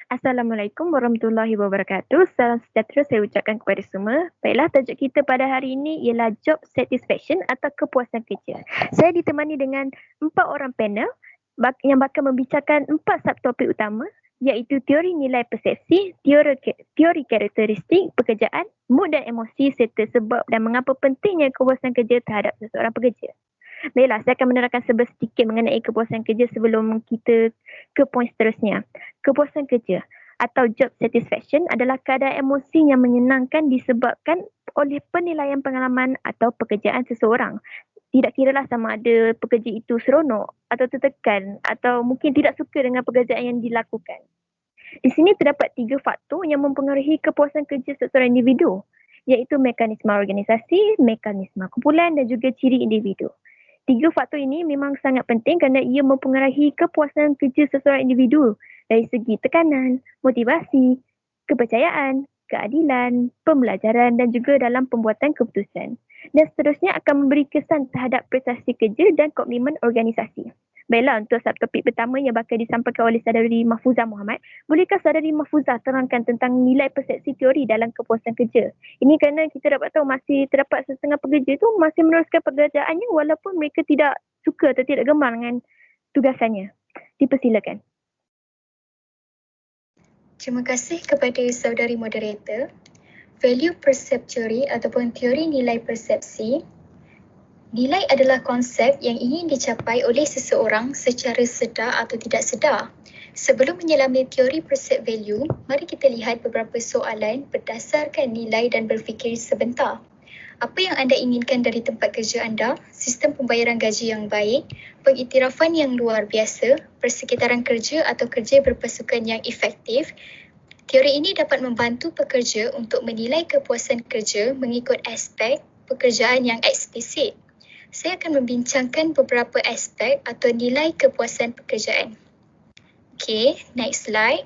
Assalamualaikum warahmatullahi wabarakatuh. Salam sejahtera saya ucapkan kepada semua. Baiklah, tajuk kita pada hari ini ialah job satisfaction atau kepuasan kerja. Saya ditemani dengan 4 orang panel yang bakal membicarakan 4 subtopik utama iaitu teori nilai persepsi, teori karakteristik pekerjaan, mood dan emosi serta sebab dan mengapa pentingnya kepuasan kerja terhadap seseorang pekerja. Baiklah, saya akan menerangkan sedikit mengenai kepuasan kerja sebelum kita ke poin seterusnya. Kepuasan kerja atau job satisfaction adalah keadaan emosi yang menyenangkan disebabkan oleh penilaian pengalaman atau pekerjaan seseorang. Tidak kiralah sama ada pekerja itu seronok atau tertekan atau mungkin tidak suka dengan pekerjaan yang dilakukan. Di sini terdapat 3 faktor yang mempengaruhi kepuasan kerja seseorang individu, iaitu mekanisme organisasi, mekanisme kumpulan dan juga ciri individu. 3 faktor ini memang sangat penting kerana ia mempengaruhi kepuasan kerja seseorang individu dari segi tekanan, motivasi, kepercayaan, keadilan, pembelajaran dan juga dalam pembuatan keputusan. Dan seterusnya akan memberi kesan terhadap prestasi kerja dan komitmen organisasi. Baiklah, untuk subtopik pertama yang bakal disampaikan oleh Saudari Mahfuzah Muhammad, bolehkah Saudari Mahfuzah terangkan tentang nilai persepsi teori dalam kepuasan kerja? Ini kerana kita dapat tahu masih terdapat setengah pekerja itu masih meneruskan pekerjaannya walaupun mereka tidak suka atau tidak gemar dengan tugasannya. Dipersilakan. Terima kasih kepada saudari moderator. Value perceptory ataupun teori nilai persepsi. Nilai adalah konsep yang ingin dicapai oleh seseorang secara sedar atau tidak sedar. Sebelum menyelami teori percept value, mari kita lihat beberapa soalan berdasarkan nilai dan berfikir sebentar. Apa yang anda inginkan dari tempat kerja anda? Sistem pembayaran gaji yang baik, pengiktirafan yang luar biasa, persekitaran kerja atau kerja berpasukan yang efektif. Teori ini dapat membantu pekerja untuk menilai kepuasan kerja mengikut aspek pekerjaan yang eksplisit. Saya akan membincangkan beberapa aspek atau nilai kepuasan pekerjaan. Okay, next slide.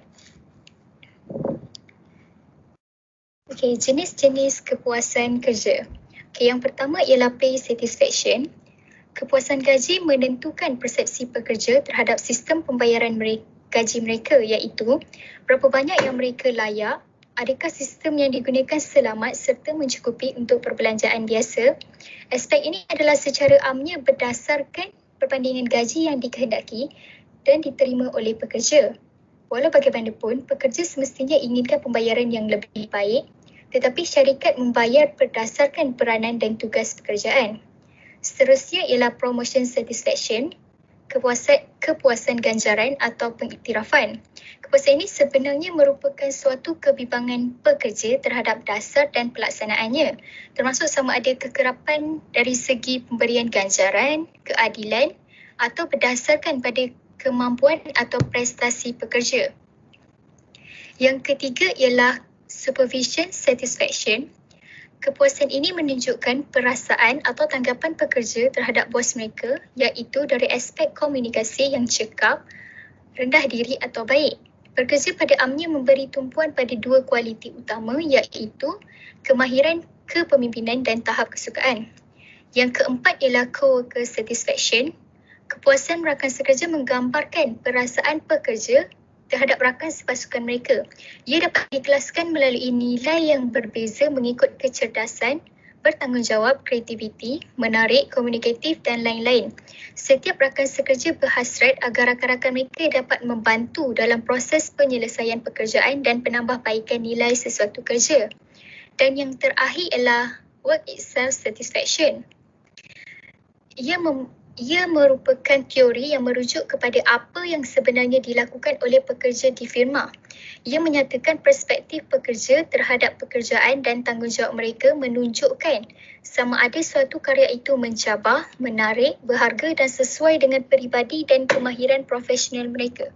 Okay, jenis-jenis kepuasan kerja. Okay, yang pertama ialah pay satisfaction. Kepuasan gaji menentukan persepsi pekerja terhadap sistem pembayaran gaji mereka iaitu berapa banyak yang mereka layak, adakah sistem yang digunakan selamat serta mencukupi untuk perbelanjaan biasa. Aspek ini adalah secara amnya berdasarkan perbandingan gaji yang dikehendaki dan diterima oleh pekerja. Walau bagaimanapun, pekerja semestinya inginkan pembayaran yang lebih baik, tetapi syarikat membayar berdasarkan peranan dan tugas pekerjaan. Seterusnya ialah promotion satisfaction, kepuasan ganjaran atau pengiktirafan. Kepuasan ini sebenarnya merupakan suatu kebimbangan pekerja terhadap dasar dan pelaksanaannya, termasuk sama ada kekerapan dari segi pemberian ganjaran, keadilan atau berdasarkan pada kemampuan atau prestasi pekerja. Yang ketiga ialah supervision satisfaction. Kepuasan ini menunjukkan perasaan atau tanggapan pekerja terhadap bos mereka iaitu dari aspek komunikasi yang cekap, rendah diri atau baik. Pekerja pada amnya memberi tumpuan pada 2 kualiti utama iaitu kemahiran kepemimpinan dan tahap kesukaan. Yang keempat ialah coworker satisfaction. Kepuasan rakan sekerja menggambarkan perasaan pekerja terhadap rakan sepasukan mereka. Ia dapat dikelaskan melalui nilai yang berbeza mengikut kecerdasan, bertanggungjawab, kreativiti, menarik, komunikatif dan lain-lain. Setiap rakan sekerja berhasrat agar rakan-rakan mereka dapat membantu dalam proses penyelesaian pekerjaan dan penambahbaikan nilai sesuatu kerja. Dan yang terakhir ialah work itself satisfaction. Ia merupakan teori yang merujuk kepada apa yang sebenarnya dilakukan oleh pekerja di firma. Ia menyatakan perspektif pekerja terhadap pekerjaan dan tanggungjawab mereka menunjukkan sama ada suatu karya itu mencabar, menarik, berharga dan sesuai dengan peribadi dan kemahiran profesional mereka.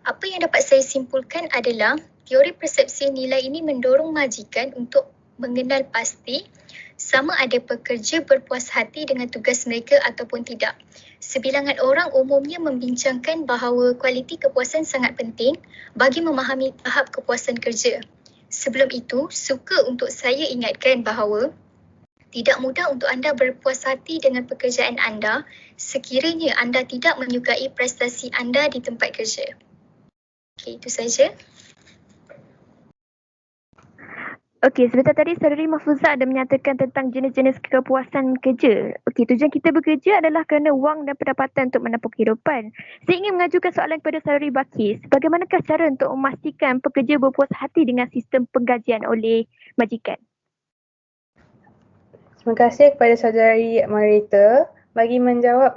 Apa yang dapat saya simpulkan adalah teori persepsi nilai ini mendorong majikan untuk mengenal pasti sama ada pekerja berpuas hati dengan tugas mereka ataupun tidak. Sebilangan orang umumnya membincangkan bahawa kualiti kepuasan sangat penting bagi memahami tahap kepuasan kerja. Sebelum itu, suka untuk saya ingatkan bahawa tidak mudah untuk anda berpuas hati dengan pekerjaan anda sekiranya anda tidak menyukai prestasi anda di tempat kerja. Okey, itu saja. Okey, sebentar tadi Saudari Mahfuzah ada menyatakan tentang jenis-jenis kepuasan kerja. Okey, tujuan kita bekerja adalah kerana wang dan pendapatan untuk menampung kehidupan. Saya ingin mengajukan soalan kepada Saudari Bakis. Bagaimanakah cara untuk memastikan pekerja berpuas hati dengan sistem penggajian oleh majikan? Terima kasih kepada saudari moderator. Bagi menjawab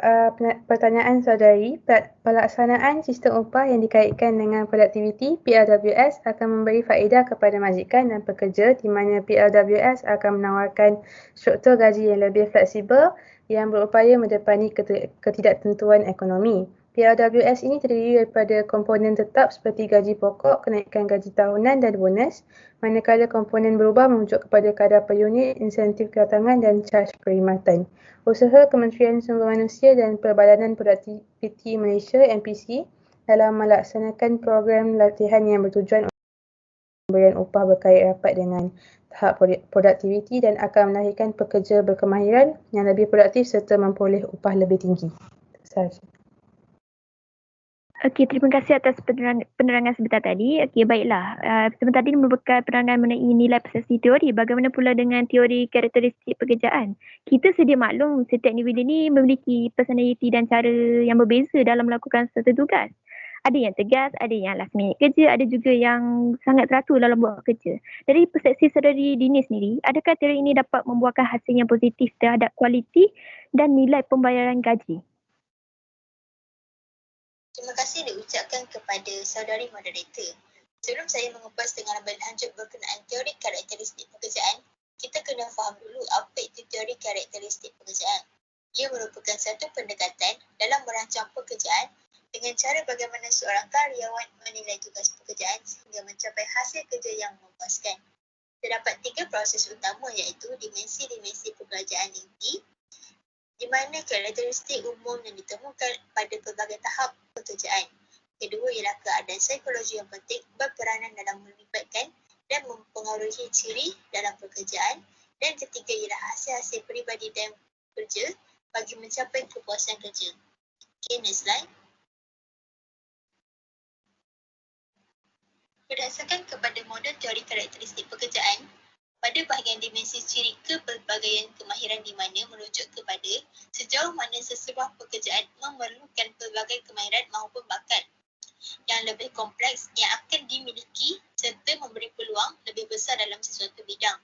pertanyaan saudari, pelaksanaan sistem upah yang dikaitkan dengan produktiviti PLWS akan memberi faedah kepada majikan dan pekerja di mana PLWS akan menawarkan struktur gaji yang lebih fleksibel yang berupaya mendepani ketidaktentuan ekonomi. PLWS ini terdiri daripada komponen tetap seperti gaji pokok, kenaikan gaji tahunan dan bonus, manakala komponen berubah merujuk kepada kadar per unit, insentif kedatangan dan caj perkhidmatan. Usaha Kementerian Sumber Manusia dan Perbadanan Produktiviti Malaysia (MPC) dalam melaksanakan program latihan yang bertujuan untuk pemberian upah berkait rapat dengan tahap produktiviti dan akan melahirkan pekerja berkemahiran yang lebih produktif serta memperoleh upah lebih tinggi. Sahaja. Okey, terima kasih atas penerangan sebentar tadi. Okey, baiklah. Sebentar tadi merupakan penerangan mengenai nilai persepsi teori. Bagaimana pula dengan teori karakteristik pekerjaan? Kita sedia maklum setiap individu ini memiliki personaliti dan cara yang berbeza dalam melakukan suatu tugas. Ada yang tegas, ada yang last minute kerja, ada juga yang sangat teratur dalam buat kerja. Dari persepsi saudari Dini sendiri, adakah teori ini dapat membuahkan hasil yang positif terhadap kualiti dan nilai pembayaran gaji? Terima kasih diucapkan kepada saudari moderator. Sebelum saya mengupas dengan lebih lanjut berkenaan teori karakteristik pekerjaan, kita kena faham dulu apa itu teori karakteristik pekerjaan. Ia merupakan satu pendekatan dalam merancang pekerjaan dengan cara bagaimana seorang karyawan menilai tugas pekerjaan sehingga mencapai hasil kerja yang memuaskan. Terdapat 3 proses utama iaitu dimensi-dimensi pembelajaran inti, di mana karakteristik umum yang ditemukan pada pelbagai tahap pekerjaan. Kedua ialah keadaan psikologi yang penting berperanan dalam melibatkan dan mempengaruhi ciri dalam pekerjaan. Dan ketiga ialah hasil-hasil peribadi dan kerja bagi mencapai kepuasan kerja. Okay, next slide. Berdasarkan kepada model teori karakteristik pekerjaan, pada bahagian dimensi ciri kepelbagaian kemahiran di mana merujuk kepada sejauh mana sesebuah pekerjaan memerlukan pelbagai kemahiran maupun bakat yang lebih kompleks yang akan dimiliki serta memberi peluang lebih besar dalam sesuatu bidang.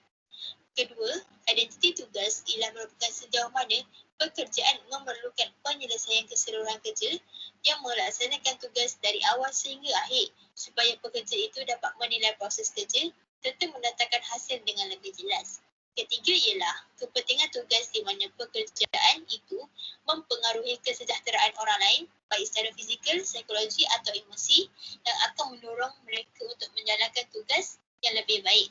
Kedua, identiti tugas ialah merupakan sejauh mana pekerjaan memerlukan penyelesaian keseluruhan kerja yang melaksanakan tugas dari awal sehingga akhir supaya pekerja itu dapat menilai proses kerja serta mendatangkan hasil dengan lebih jelas. Ketiga ialah kepentingan tugas di mana pekerjaan itu mempengaruhi kesejahteraan orang lain baik secara fizikal, psikologi atau emosi yang akan mendorong mereka untuk menjalankan tugas yang lebih baik.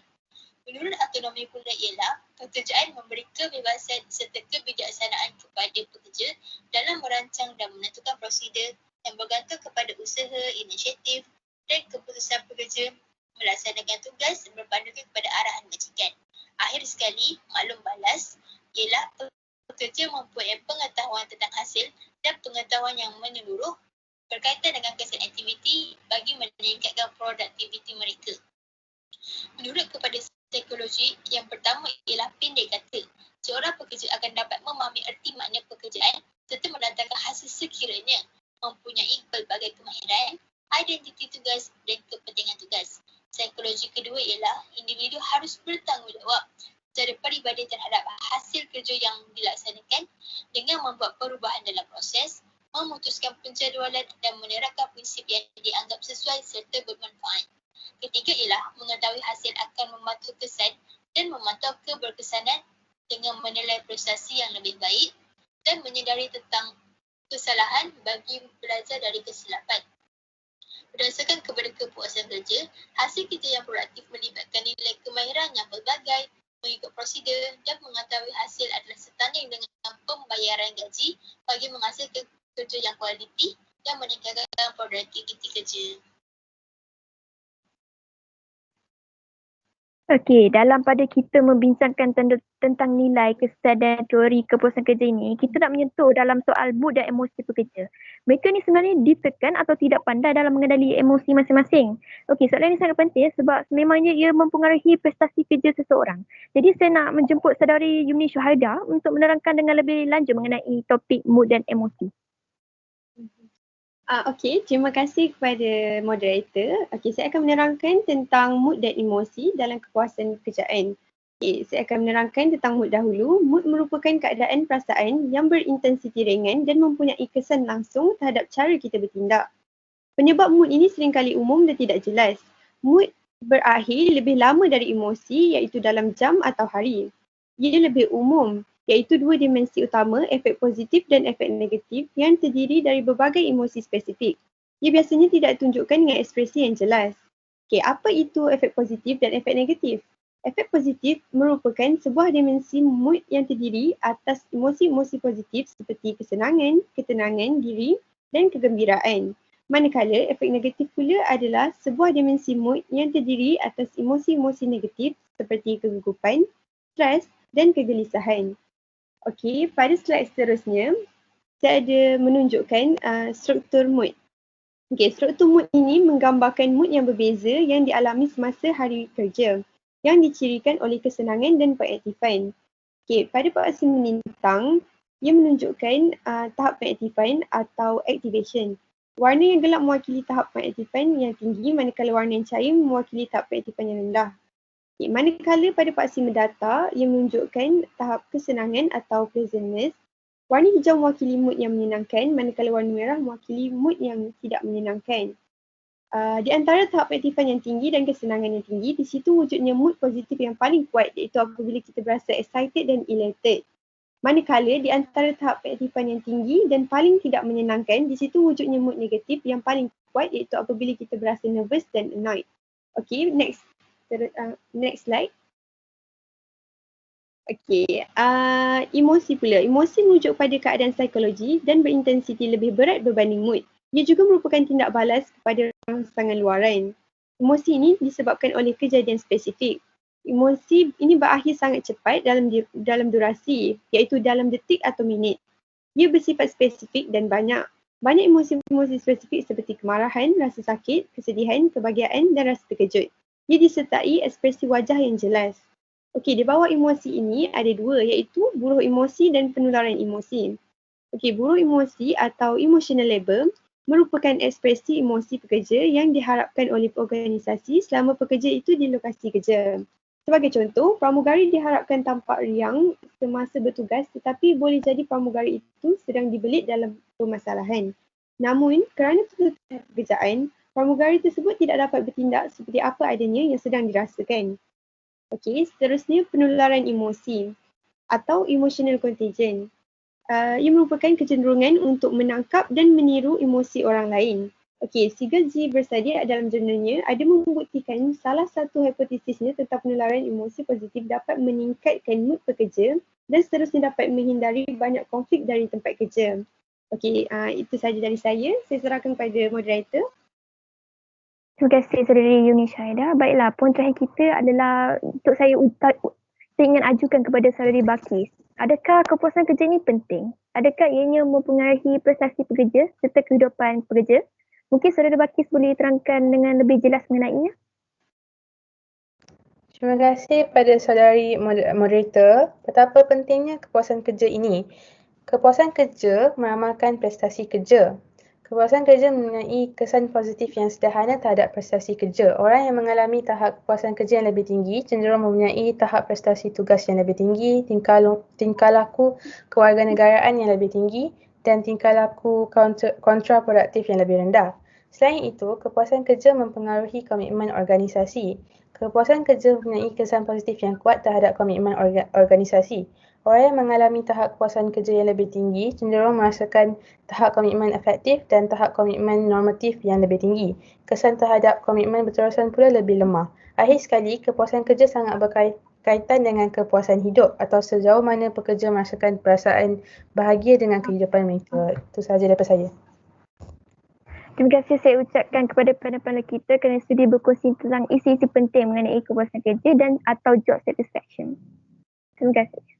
Menurut autonomi pula ialah pekerjaan memberi kebebasan serta kebijaksanaan kepada pekerja dalam merancang dan menentukan prosedur yang bergantung kepada usaha, inisiatif dan keputusan pekerja melaksanakan tugas berpandukan kepada arahan majikan. Akhir sekali, maklum balas ialah pekerja mempunyai pengetahuan tentang hasil dan pengetahuan yang menyeluruh berkaitan dengan kesan aktiviti bagi meningkatkan produktiviti mereka. Menurut kepada psikologi, yang pertama ialah pendek kata. Seorang pekerja akan dapat memahami erti makna pekerjaan serta mendatangkan hasil sekiranya mempunyai pelbagai kemahiran, identiti tugas dan kepentingan tugas. Psikologi kedua ialah individu harus bertanggungjawab secara peribadi terhadap hasil kerja yang dilaksanakan dengan membuat perubahan dalam proses, memutuskan penjadualan dan menerapkan prinsip yang dianggap sesuai serta bermanfaat. Ketiga ialah mengetahui hasil akan membantu kesan dan memantau keberkesanan dengan menilai prestasi yang lebih baik dan menyedari tentang kesalahan bagi belajar dari kesilapan. Berdasarkan kepada kepuasan kerja, hasil kerja yang produktif melibatkan nilai kemahiran yang pelbagai, mengikut prosedur dan mengetahui hasil adalah setanding dengan pembayaran gaji bagi menghasilkan kerja yang kualiti dan meningkatkan produktiviti kerja. Okey, dalam pada kita membincangkan tentang nilai, kesan dan teori kepuasan kerja ini, kita nak menyentuh dalam soal mood dan emosi pekerja. Mereka ni sebenarnya ditekan atau tidak pandai dalam mengendali emosi masing-masing. Okey, soalan ini sangat penting sebab memangnya ia mempengaruhi prestasi kerja seseorang. Jadi saya nak menjemput saudari Yumni Syuhaida untuk menerangkan dengan lebih lanjut mengenai topik mood dan emosi. Okey, terima kasih kepada moderator. Okey, saya akan menerangkan tentang mood dan emosi dalam kepuasan pekerjaan. Okey, saya akan menerangkan tentang mood dahulu. Mood merupakan keadaan perasaan yang berintensiti ringan dan mempunyai kesan langsung terhadap cara kita bertindak. Penyebab mood ini seringkali umum dan tidak jelas. Mood berakhir lebih lama dari emosi iaitu dalam jam atau hari. Ia lebih umum iaitu dua dimensi utama, efek positif dan efek negatif yang terdiri dari berbagai emosi spesifik. Ia biasanya tidak tunjukkan dengan ekspresi yang jelas. Okey, apa itu efek positif dan efek negatif? Efek positif merupakan sebuah dimensi mood yang terdiri atas emosi-emosi positif seperti kesenangan, ketenangan diri dan kegembiraan. Manakala efek negatif pula adalah sebuah dimensi mood yang terdiri atas emosi-emosi negatif seperti kegugupan, stres dan kegelisahan. Okey, pada slide seterusnya, saya ada menunjukkan struktur mood. Okey, struktur mood ini menggambarkan mood yang berbeza yang dialami semasa hari kerja yang dicirikan oleh kesenangan dan pengaktifan. Okey, pada fase melintang, ia menunjukkan tahap pengaktifan atau activation. Warna yang gelap mewakili tahap pengaktifan yang tinggi, manakala warna yang cair mewakili tahap pengaktifan yang rendah. Manakala pada fase mendatar, ia menunjukkan tahap kesenangan atau pleasantness. Warna hijau mewakili mood yang menyenangkan, manakala warna merah mewakili mood yang tidak menyenangkan. Di antara tahap pengaktifan yang tinggi dan kesenangan yang tinggi, di situ wujudnya mood positif yang paling kuat iaitu apabila kita berasa excited dan elated. Manakala di antara tahap pengaktifan yang tinggi dan paling tidak menyenangkan, di situ wujudnya mood negatif yang paling kuat iaitu apabila kita berasa nervous dan annoyed. Okay, next slide. Okey, emosi pula. Emosi merujuk pada keadaan psikologi dan berintensiti lebih berat berbanding mood. Ia juga merupakan tindak balas kepada rangsangan luaran. Emosi ini disebabkan oleh kejadian spesifik. Emosi ini berakhir sangat cepat dalam durasi, iaitu dalam detik atau minit. Ia bersifat spesifik dan banyak. Banyak emosi-emosi spesifik seperti kemarahan, rasa sakit, kesedihan, kebahagiaan dan rasa terkejut. Ia disertai ekspresi wajah yang jelas. Okey, di bawah emosi ini ada dua iaitu buruh emosi dan penularan emosi. Okey, buruh emosi atau emotional labor merupakan ekspresi emosi pekerja yang diharapkan oleh organisasi selama pekerja itu di lokasi kerja. Sebagai contoh, pramugari diharapkan tampak riang semasa bertugas tetapi boleh jadi pramugari itu sedang dibelit dalam permasalahan. Namun, kerana tuntutan pekerjaan, pramugari tersebut tidak dapat bertindak seperti apa adanya yang sedang dirasakan. Okey, seterusnya penularan emosi atau emotional contagion. Ia merupakan kecenderungan untuk menangkap dan meniru emosi orang lain. Okey, Siegel G. Bersadia dalam jurnalnya ada membuktikan salah satu hipotesisnya tentang penularan emosi positif dapat meningkatkan mood pekerja dan seterusnya dapat menghindari banyak konflik dari tempat kerja. Okey, itu sahaja dari saya. Saya serahkan kepada moderator. Terima kasih saudari Yumni Syuhaida. Baiklah, poin terakhir kita adalah untuk saya ingin ajukan kepada saudari Bakis. Adakah kepuasan kerja ini penting? Adakah ianya mempengaruhi prestasi pekerja serta kehidupan pekerja? Mungkin saudari Bakis boleh terangkan dengan lebih jelas mengenainya. Terima kasih pada saudari moderator. Betapa pentingnya kepuasan kerja ini. Kepuasan kerja meramalkan prestasi kerja. Kepuasan kerja mempunyai kesan positif yang sederhana terhadap prestasi kerja. Orang yang mengalami tahap kepuasan kerja yang lebih tinggi cenderung mempunyai tahap prestasi tugas yang lebih tinggi, tingkah laku kewarganegaraan yang lebih tinggi dan tingkah laku kontraproduktif yang lebih rendah. Selain itu, kepuasan kerja mempengaruhi komitmen organisasi. Kepuasan kerja mempunyai kesan positif yang kuat terhadap komitmen organisasi. Orang yang mengalami tahap kepuasan kerja yang lebih tinggi cenderung merasakan tahap komitmen efektif dan tahap komitmen normatif yang lebih tinggi. Kesan terhadap komitmen berterusan pula lebih lemah. Akhir sekali, kepuasan kerja sangat berkaitan dengan kepuasan hidup atau sejauh mana pekerja merasakan perasaan bahagia dengan kehidupan mereka. Itu sahaja daripada saya. Terima kasih saya ucapkan kepada panel-panel kita kerana sudi berkongsi tentang isi-isi penting mengenai kepuasan kerja dan atau job satisfaction. Terima kasih.